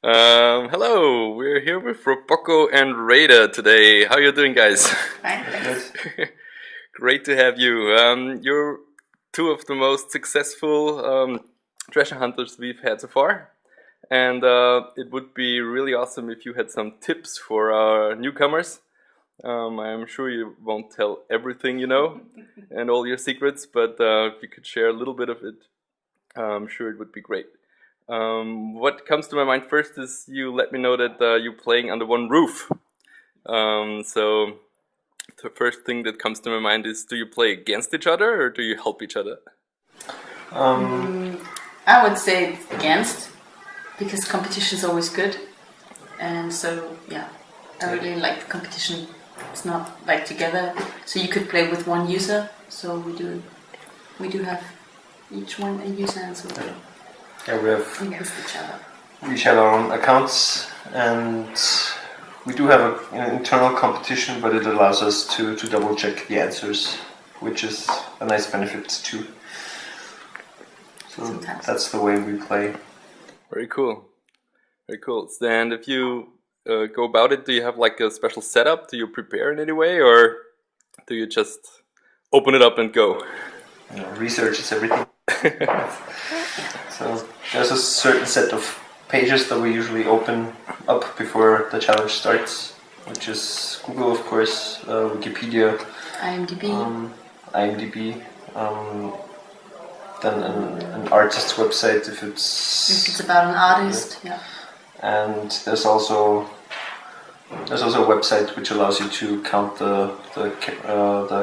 Hello, we're here with Robocco and r8r today. How you doing, guys? Fine, thanks. Great to have you. You're two of the most successful treasure hunters we've had so far. And it would be really awesome if you had some tips for our newcomers. I'm sure you won't tell everything you know and all your secrets, but if you could share a little bit of it, I'm sure it would be great. What comes to my mind first is you let me know that you're playing under one roof. So the first thing that comes to my mind is, do you play against each other or do you help each other? I would say it's against, because competition is always good. And so, yeah, I really like the competition. It's not like together. So you could play with one user. So we do have each one a user, and so yeah, we have against each other. We each have our own accounts, and we do have an internal competition, but it allows us to double check the answers, which is a nice benefit too. So Sometimes. That's the way we play. Very cool. Very cool. And if you go about it, do you have like a special setup? Do you prepare in any way, or do you just open it up and go? You know, research is everything. So there's a certain set of pages that we usually open up before the challenge starts, which is Google, of course, Wikipedia, IMDb, then an artist's website if it's about an artist, yeah. And there's also a website which allows you to count the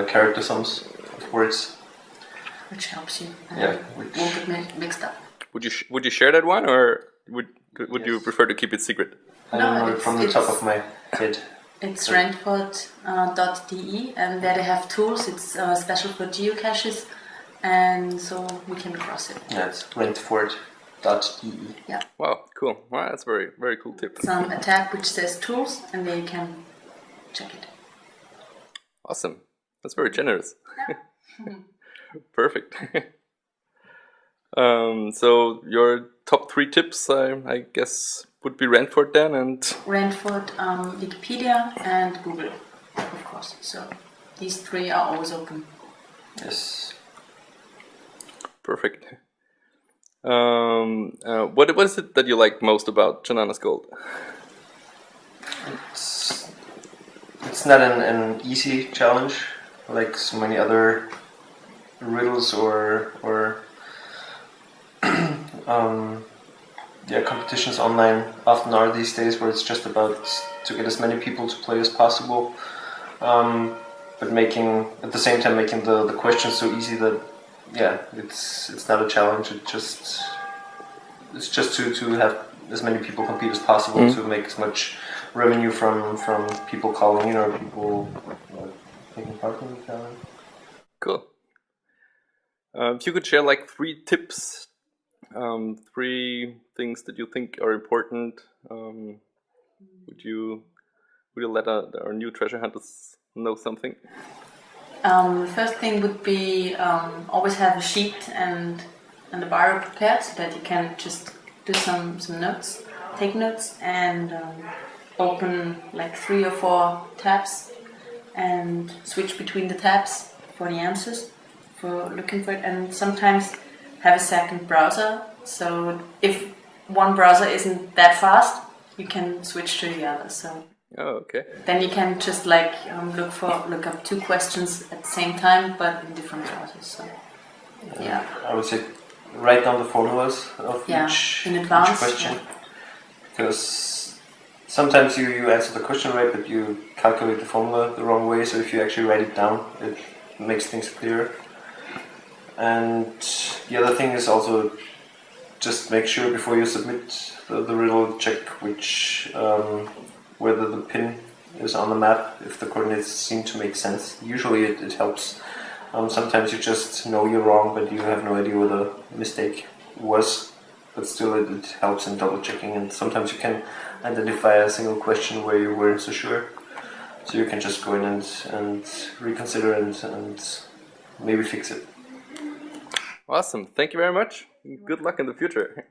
character sums of words, which helps you. Yeah, won't get mixed up. Would you share that one, or would you prefer to keep it secret? I don't know it from the top of my head. It's rentford.de, and there they have tools. It's special for geocaches, and so we came across it. Yeah, it's rentford.de. Yeah. Wow, cool. Wow, that's very, very cool tip. Some a tab which says tools, and there you can check it. Awesome. That's very generous. Yeah. Perfect. So your top 3 tips, I guess, would be Rentford then, and Rentford, Wikipedia, and Google, of course. So these 3 are always open. Yes. perfect. What is it that you like most about Janana's Gold? It's not an easy challenge like so many other riddles or competitions online often are these days, where it's just about to get as many people to play as possible, but at the same time making the questions so easy that it's not a challenge. It's just to have as many people compete as possible, to make as much revenue from people calling in or people taking part in the challenge. Cool. If you could share like 3 tips, 3 things that you think are important, would you let our new treasure hunters know something? The first thing would be always have a sheet and a biro prepared, so that you can just do some notes, take notes, and open like 3 or 4 tabs and switch between the tabs for the answers, for looking for it, and sometimes have a second browser, so if one browser isn't that fast, you can switch to the other. So then you can just like look up 2 questions at the same time, but in different browsers. So yeah, I would say write down the formulas of each question, because sometimes you answer the question right, but you calculate the formula the wrong way. So if you actually write it down, it makes things clearer. And the other thing is also just make sure before you submit the riddle, check whether the pin is on the map, if the coordinates seem to make sense. Usually it helps. Sometimes you just know you're wrong, but you have no idea where the mistake was. But still it helps in double checking, and sometimes you can identify a single question where you weren't so sure. So you can just go in and reconsider and maybe fix it. Awesome. Thank you very much. Good luck in the future.